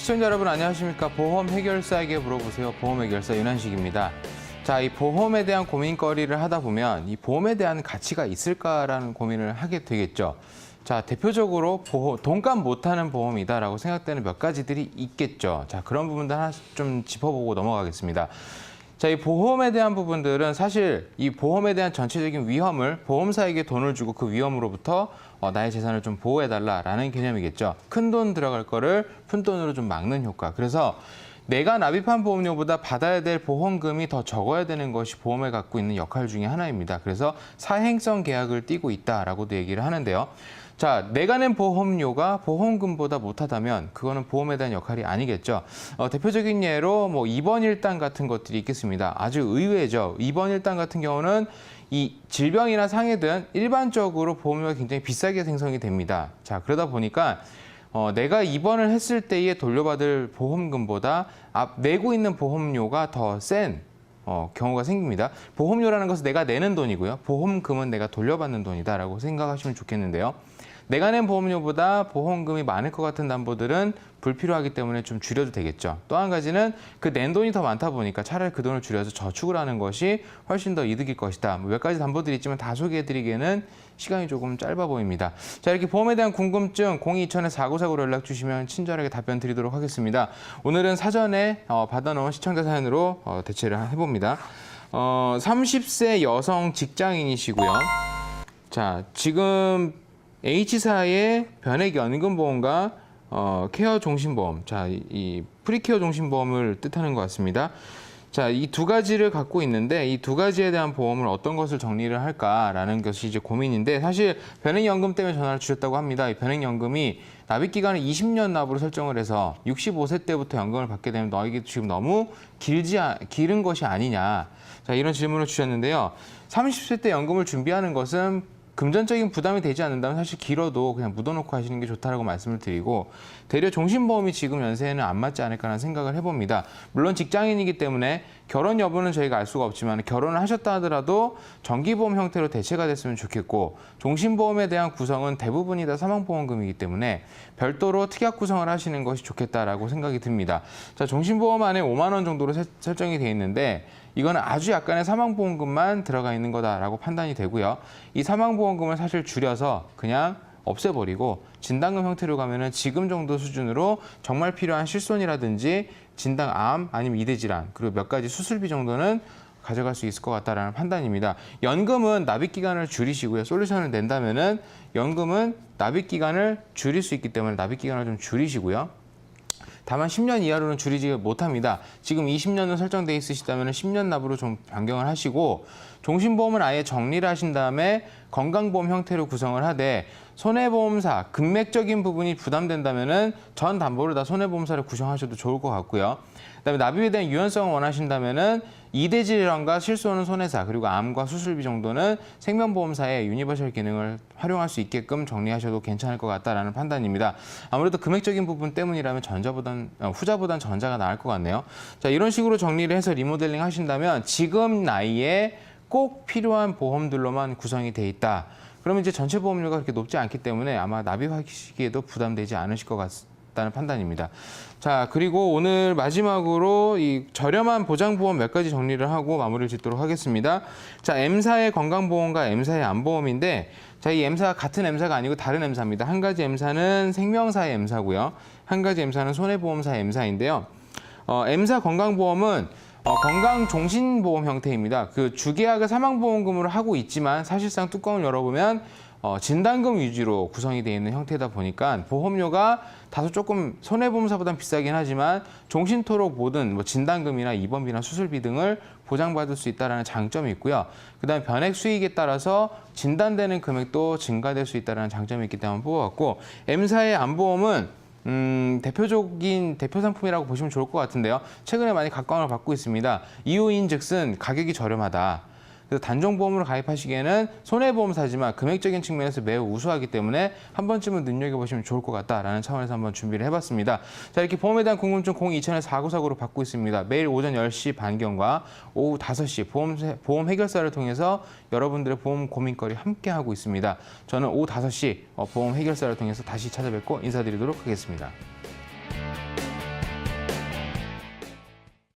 시청자 여러분 안녕하십니까? 보험 해결사에게 물어보세요. 보험 해결사 윤한식입니다. 자, 이 보험에 대한 고민거리를 하다 보면 이 보험에 대한 가치가 있을까라는 고민을 하게 되겠죠. 자, 대표적으로 돈값 못하는 보험이다라고 생각되는 몇 가지들이 있겠죠. 자, 그런 부분들 하나씩 좀 짚어보고 넘어가겠습니다. 자, 이 보험에 대한 부분들은 사실 이 보험에 대한 전체적인 위험을 보험사에게 돈을 주고 그 위험으로부터 나의 재산을 좀 보호해달라라는 개념이겠죠. 큰 돈 들어갈 거를 푼돈으로 좀 막는 효과. 그래서 내가 납입한 보험료보다 받아야 될 보험금이 더 적어야 되는 것이 보험에 갖고 있는 역할 중에 하나입니다. 그래서 사행성 계약을 띠고 있다라고도 얘기를 하는데요. 자, 내가 낸 보험료가 보험금보다 못하다면 그거는 보험에 대한 역할이 아니겠죠. 대표적인 예로 뭐 입원 일당 같은 것들이 있겠습니다. 아주 의외죠. 입원 일당 같은 경우는 이 질병이나 상해 등 일반적으로 보험료가 굉장히 비싸게 생성이 됩니다. 자, 그러다 보니까 내가 입원을 했을 때에 돌려받을 보험금보다 내고 있는 보험료가 더 센 경우가 생깁니다. 보험료라는 것은 내가 내는 돈이고요. 보험금은 내가 돌려받는 돈이다라고 생각하시면 좋겠는데요. 내가 낸 보험료보다 보험금이 많을 것 같은 담보들은 불필요하기 때문에 좀 줄여도 되겠죠. 또 한 가지는 그 낸 돈이 더 많다 보니까 차라리 그 돈을 줄여서 저축을 하는 것이 훨씬 더 이득일 것이다. 몇 가지 담보들이 있지만 다 소개해드리기에는 시간이 조금 짧아 보입니다. 자, 이렇게 보험에 대한 궁금증 0220-4949로 연락 주시면 친절하게 답변 드리도록 하겠습니다. 오늘은 사전에 받아놓은 시청자 사연으로 대체를 해봅니다. 30세 여성 직장인이시고요. 자, 지금 H사의 변액연금보험과 케어 종신보험, 자, 이 프리케어 종신보험을 뜻하는 것 같습니다. 자, 이 두 가지를 갖고 있는데 이 두 가지에 대한 보험을 어떤 것을 정리를 할까라는 것이 이제 고민인데 사실 변액연금 때문에 전화를 주셨다고 합니다. 이 변액연금이 납입기간을 20년 납으로 설정을 해서 65세 때부터 연금을 받게 되면 너에게 지금 너무 길은 것이 아니냐. 자, 이런 질문을 주셨는데요. 30세 때 연금을 준비하는 것은 금전적인 부담이 되지 않는다면 사실 길어도 그냥 묻어놓고 하시는 게 좋다라고 말씀을 드리고 대려 종신보험이 지금 연세에는 안 맞지 않을까라는 생각을 해봅니다. 물론 직장인이기 때문에 결혼 여부는 저희가 알 수가 없지만 결혼을 하셨다 하더라도 정기보험 형태로 대체가 됐으면 좋겠고 종신보험에 대한 구성은 대부분이 다 사망보험금이기 때문에 별도로 특약 구성을 하시는 것이 좋겠다라고 생각이 듭니다. 자, 종신보험 안에 5만 원 정도로 설정이 되어 있는데 이거는 아주 약간의 사망보험금만 들어가 있는 거다라고 판단이 되고요. 이 사망보험금을 사실 줄여서 그냥 없애버리고 진단금 형태로 가면은 지금 정도 수준으로 정말 필요한 실손이라든지 진단 암 아니면 이대질환 그리고 몇 가지 수술비 정도는 가져갈 수 있을 것 같다라는 판단입니다. 연금은 납입기간을 줄이시고요. 솔루션을 낸다면은 연금은 납입기간을 줄일 수 있기 때문에 납입기간을 좀 줄이시고요. 다만 10년 이하로는 줄이지 못합니다. 지금 20년은 설정돼 있으시다면 10년 납으로 좀 변경을 하시고 종신보험은 아예 정리를 하신 다음에 건강보험 형태로 구성을 하되 손해보험사, 금맥적인 부분이 부담된다면 전 담보를 다 손해보험사를 구성하셔도 좋을 것 같고요. 그다음에 납입에 대한 유연성을 원하신다면 이대질환과 실손은 손해사 그리고 암과 수술비 정도는 생명보험사의 유니버셜 기능을 활용할 수 있게끔 정리하셔도 괜찮을 것 같다라는 판단입니다. 아무래도 금액적인 부분 때문이라면 후자보단 전자가 나을 것 같네요. 자, 이런 식으로 정리를 해서 리모델링 하신다면 지금 나이에 꼭 필요한 보험들로만 구성이 돼 있다. 그러면 이제 전체 보험료가 그렇게 높지 않기 때문에 아마 납입하시기에도 부담되지 않으실 것 같다는 판단입니다. 자, 그리고 오늘 마지막으로 이 저렴한 보장보험 몇 가지 정리를 하고 마무리를 짓도록 하겠습니다. 자, M사의 건강보험과 M사의 암보험인데 자, 이 M사가 같은 M사가 아니고 다른 M사입니다. 한 가지 M사는 생명사의 M사고요. 한 가지 M사는 손해보험사의 M사인데요. M사 건강보험은 건강종신보험 형태입니다. 그 주계약을 사망보험금으로 하고 있지만 사실상 뚜껑을 열어보면 진단금 위주로 구성이 되어 있는 형태다 보니까 보험료가 다소 조금 손해보험사보다는 비싸긴 하지만 종신토록 모든 뭐 진단금이나 입원비나 수술비 등을 보장받을 수 있다는 장점이 있고요. 그다음에 변액 수익에 따라서 진단되는 금액도 증가될 수 있다는 장점이 있기 때문에 뽑아왔고 M사의 암보험은 대표적인 대표 상품이라고 보시면 좋을 것 같은데요. 최근에 많이 각광을 받고 있습니다. 이유인즉슨 가격이 저렴하다. 그래서 단종보험으로 가입하시기에는 손해보험사지만 금액적인 측면에서 매우 우수하기 때문에 한 번쯤은 눈여겨보시면 좋을 것 같다라는 차원에서 한번 준비를 해봤습니다. 자, 이렇게 보험에 대한 궁금증 0220-4949로 받고 있습니다. 매일 오전 10시 반경과 오후 5시 보험 해결사를 통해서 여러분들의 보험 고민거리 함께하고 있습니다. 저는 오후 5시 보험 해결사를 통해서 다시 찾아뵙고 인사드리도록 하겠습니다.